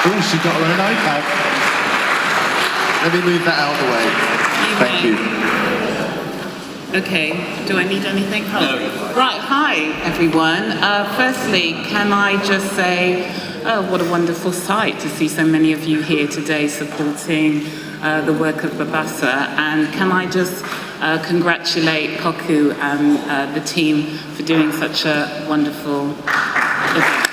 Oh, she got her own iPad. Let me move that out of the way. Thank you. Okay, do I need anything? Oh. No. Right, hi everyone. Firstly, can I just say, what a wonderful sight to see so many of you here today supporting the work of Babasa. And can I just congratulate Poku and the team for doing such a wonderful event.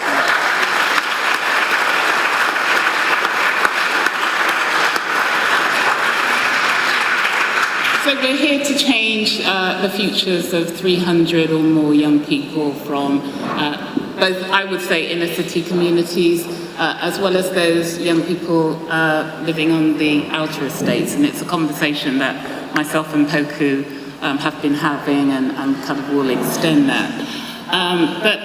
So we're here to change the futures of 300 or more young people from both, I would say, inner city communities, as well as those young people living on the outer estates. And it's a conversation that myself and Poku have been having, and kind of will extend that. But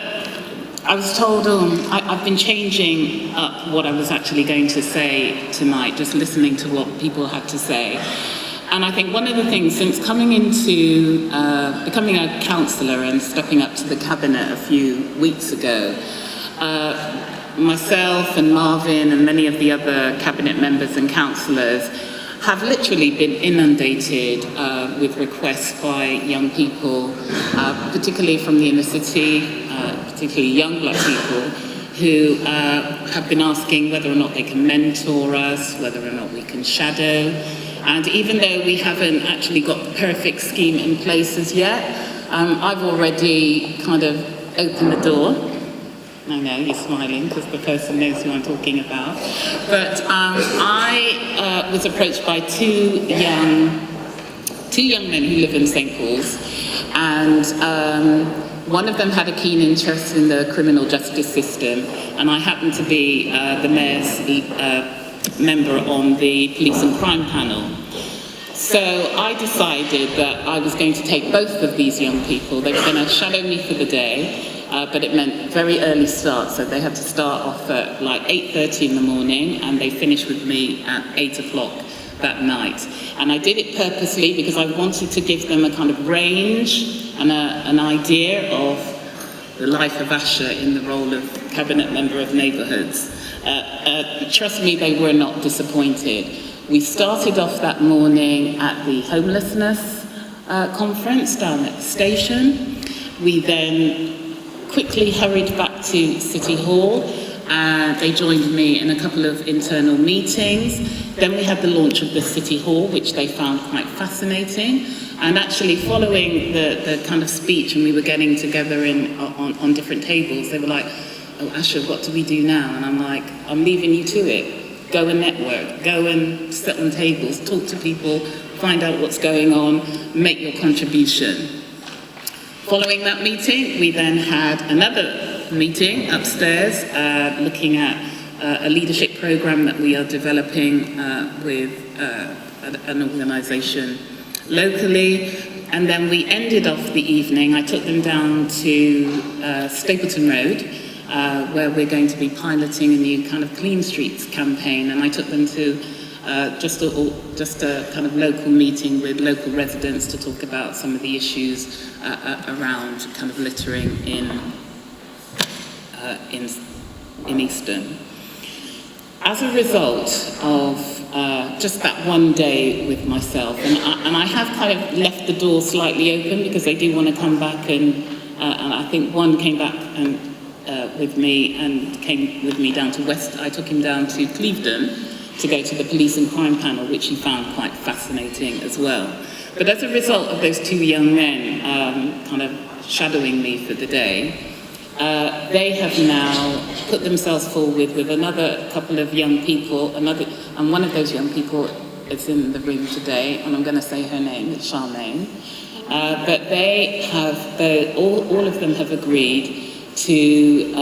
I was told, I've been changing up what I was actually going to say tonight, just listening to what people had to say. And I think one of the things, since coming into becoming a councillor and stepping up to the cabinet a few weeks ago, myself and Marvin and many of the other cabinet members and councillors have literally been inundated with requests by young people, particularly from the inner city, particularly young black people, who have been asking whether or not they can mentor us, whether or not we can shadow. And even though we haven't actually got the perfect scheme in place as yet, I've already kind of opened the door. I know, you're smiling because the person knows who I'm talking about. But I was approached by two young men who live in St. Paul's. And one of them had a keen interest in the criminal justice system. And I happened to be the mayor's member on the police and crime panel. So I decided that I was going to take both of these young people. They were going to shadow me for the day, but it meant very early start. So they had to start off at like 8:30 in the morning, and they finished with me at 8 o'clock that night. And I did it purposely because I wanted to give them a kind of range and an idea of the life of Asha in the role of cabinet member of neighbourhoods. Trust me, they were not disappointed. We started off that morning at the homelessness conference down at the station. We then quickly hurried back to City Hall. They joined me in a couple of internal meetings. Then we had the launch of the City Hall, which they found quite fascinating. And actually following the kind of speech, and we were getting together on different tables, they were like, "Oh, Asha, what do we do now?" And I'm like, "I'm leaving you to it. Go and network, go and sit on tables, talk to people, find out what's going on, make your contribution." Following that meeting, we then had another meeting upstairs, looking at a leadership program that we are developing with an organisation locally. And then we ended off the evening, I took them down to Stapleton Road, where we're going to be piloting a new kind of Clean Streets campaign. And I took them to just a kind of local meeting with local residents to talk about some of the issues around kind of littering in Easton. As a result of just that one day with myself, and I have kind of left the door slightly open because they do want to come back, and I think one came back and with me and came with me down to I took him down to Clevedon to go to the police and crime panel, which he found quite fascinating as well. But as a result of those two young men kind of shadowing me for the day, they have now put themselves forward with another couple of young people, and one of those young people is in the room today, and I'm going to say her name, it's Charmaine. But they have, all of them have agreed to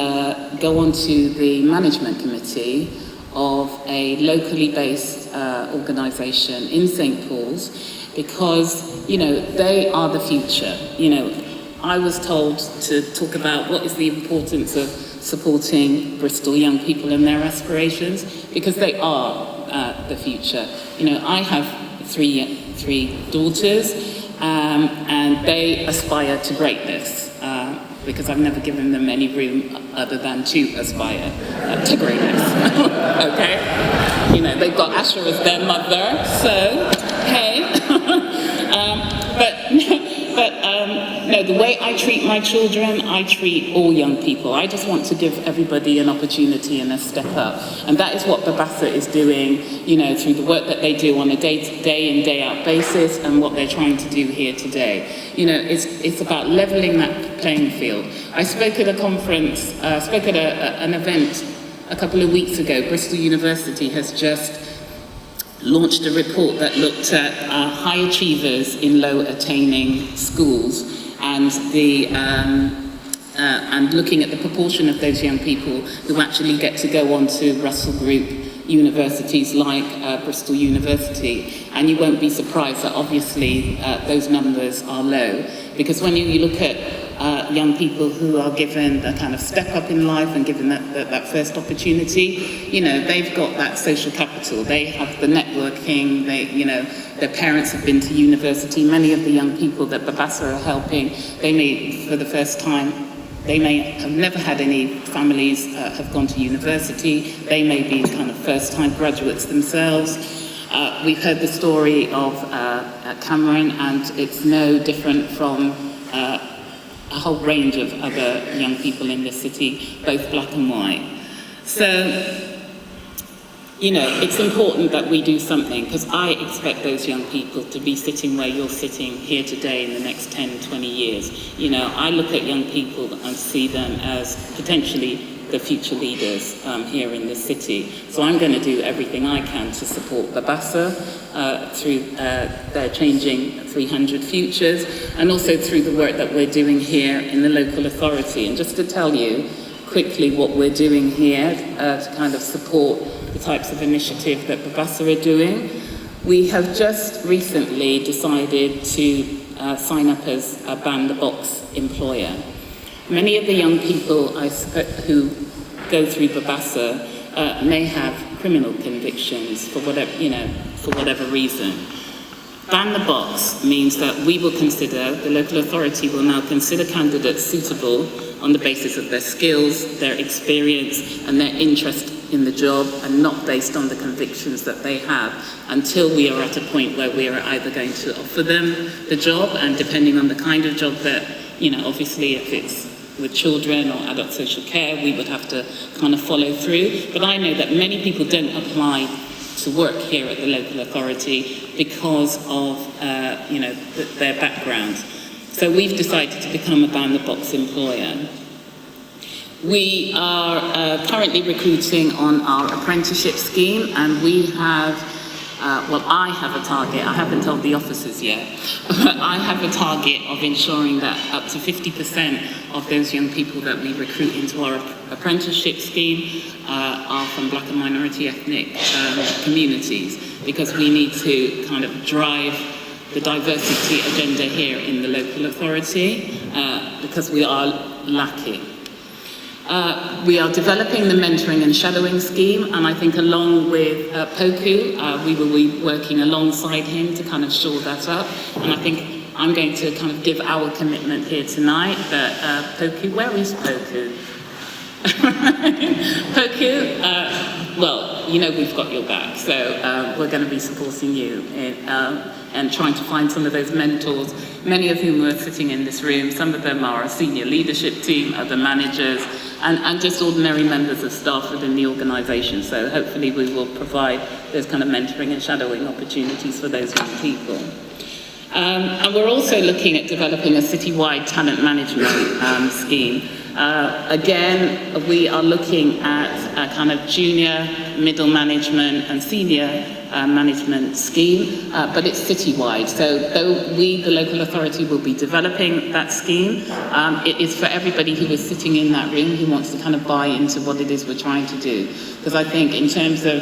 go onto the management committee of a locally based organisation in St. Paul's, because, you know, they are the future. You know, I was told to talk about what is the importance of supporting Bristol young people and their aspirations, because they are the future. You know, I have three daughters, and they aspire to greatness. because I've never given them any room other than to aspire to greatness. Okay? You know, they've got Asher as their mother, so, hey. No, the way I treat my children, I treat all young people. I just want to give everybody an opportunity and a step up. And that is what Babassa is doing, you know, through the work that they do on a day in, day out basis, and what they're trying to do here today. You know, it's about leveling that playing field. I spoke at a conference, spoke at an event a couple of weeks ago. Bristol University has just launched a report that looked at high achievers in low attaining schools, and and looking at the proportion of those young people who actually get to go on to Russell Group universities like Bristol University. And you won't be surprised that obviously those numbers are low, because when you look at young people who are given the kind of step up in life and given that first opportunity, you know, they've got that social capital. They have the networking. They, you know, their parents have been to university. Many of the young people that Babassa are helping, they may, for the first time, they may have never had any families have gone to university. They may be kind of first-time graduates themselves. We've heard the story of Cameron, and it's no different from a whole range of other young people in this city, both black and white. So, you know, it's important that we do something, because I expect those young people to be sitting where you're sitting here today in the next 10, 20 years. You know, I look at young people and see them as potentially the future leaders here in this city. So I'm going to do everything I can to support Babassa through their Changing 300 Futures, and also through the work that we're doing here in the local authority. And just to tell you quickly what we're doing here to kind of support the types of initiative that Babassa are doing, we have just recently decided to sign up as a ban-the-box employer. Many of the young people who go through Babassa may have criminal convictions for whatever reason. Ban the box means that we will consider, the local authority will now consider candidates suitable on the basis of their skills, their experience, and their interest in the job, and not based on the convictions that they have, until we are at a point where we are either going to offer them the job, and depending on the kind of job that, you know, obviously if it's with children or adult social care, we would have to kind of follow through. But I know that many people don't apply to work here at the local authority because of, you know, their background. So we've decided to become a ban-the-box employer. We are currently recruiting on our apprenticeship scheme, and we have, I have a target. I haven't told the officers yet, but I have a target of ensuring that up to 50% of those young people that we recruit into our apprenticeship scheme are from black and minority ethnic communities, because we need to kind of drive the diversity agenda here in the local authority, because we are lacking. We are developing the mentoring and shadowing scheme, and I think along with Poku, we will be working alongside him to kind of shore that up. And I think I'm going to kind of give our commitment here tonight that Poku, where is Poku? Poku, well, you know we've got your back, so we're going to be supporting you in, and trying to find some of those mentors, many of whom are sitting in this room. Some of them are a senior leadership team, other managers, and just ordinary members of staff within the organisation. So hopefully we will provide those kind of mentoring and shadowing opportunities for those young people. And we're also looking at developing a citywide talent management scheme. Again, we are looking at a kind of junior, middle management and senior management scheme, but it's citywide. So though we, the local authority, will be developing that scheme, it is for everybody who is sitting in that room who wants to kind of buy into what it is we're trying to do. Because I think in terms of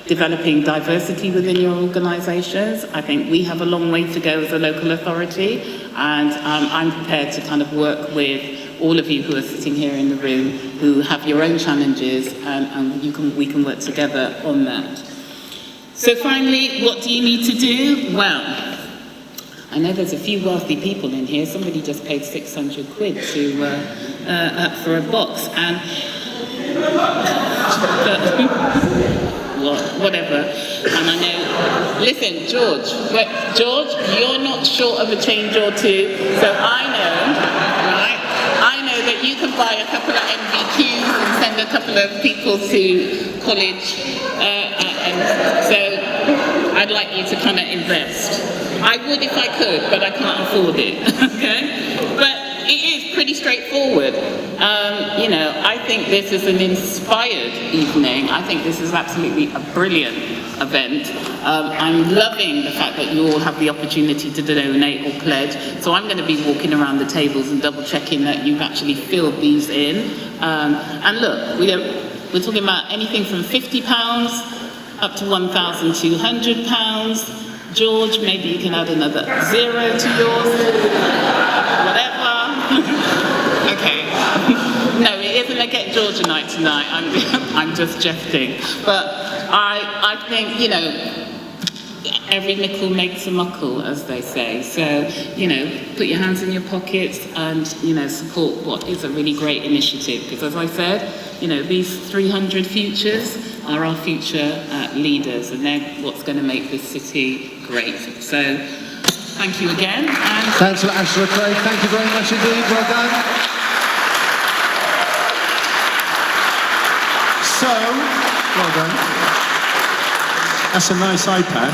developing diversity within your organisations, I think we have a long way to go as a local authority, and I'm prepared to kind of work with all of you who are sitting here in the room who have your own challenges, and we can work together on that. So finally, what do you need to do? Well, I know there's a few wealthy people in here. Somebody just paid 600 quid for a box, and whatever. And I know, listen, George, you're not short of a change or two, so I know, right? I know that you can buy a couple of MVQs and send a couple of people to college, and so I'd like you to kind of invest. I would if I could, but I can't afford it, okay? But it is pretty straightforward. You know, I think this is an inspired evening. I think this is absolutely a brilliant event. I'm loving the fact that you all have the opportunity to donate or pledge. So I'm going to be walking around the tables and double checking that you've actually filled these in. And look, we're talking about anything from £50 up to £1,200. George, maybe you can add another 0 to yours. Whatever. Okay. No, it isn't a Get Georgia night tonight. I'm just jesting. But I think, you know, every nickel makes a muckle, as they say. So, you know, put your hands in your pockets and, you know, support what is a really great initiative. Because as I said, you know, these 300 futures are our future leaders, and they're what's going to make this city great. So, thank you again. And thanks a lot, Ashra Craig. Thank you very much indeed. Well done. So, well done. That's a nice iPad.